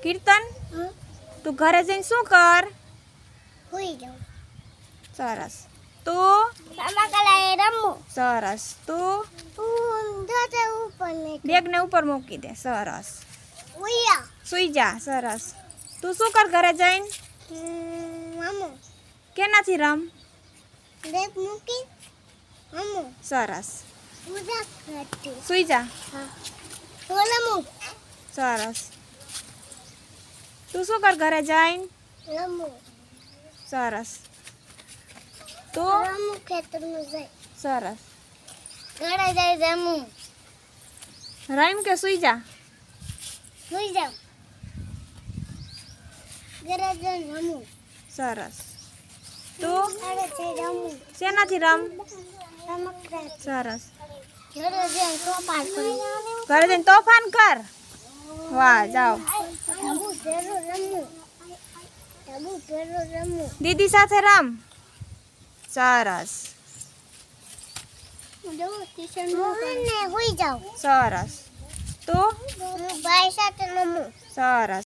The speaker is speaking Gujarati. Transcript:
કીર્તન તું ઘરે જઈને શું કર? હુઈ જાઉં. સરસ. તું? રમકડાએ રમું. સરસ. તું? હું જોતે ઉપર ને બેગને ઉપર મૂકી દે. સરસ. ઉયા. સુઈ જા. સરસ. તું શું કર ઘરે જઈને? રમું. કેનાથી રમ? બેગ મૂકી રમું. સરસ. પૂજા કરતી. સુઈ જા. હા. તો રમું. સરસ. તું શું કર ઘરે જઈને? રમું. સરસ. તું? રમું ખેતરમાં જઈ. સરસ. ઘરે જઈ રમું. રમ કે સુઈ જા? હુઈ જાઉં. ઘરે જઈ રમું. સરસ. તું? ઘરે જઈ રમું. શેનાથી રમ? રમકડા. સરસ. ઘરે જઈ તોફાન કરું. ઘરે જઈને તોફાન કર. વાહ જાઓ. તબુ ભેરો રમું. તબુ ભેરો રમું. દીદી સાથે રમ. સરસ. હું હુઈ જાઉં. સરસ. તું? હું ભાઈ સાથે રમું. સરસ.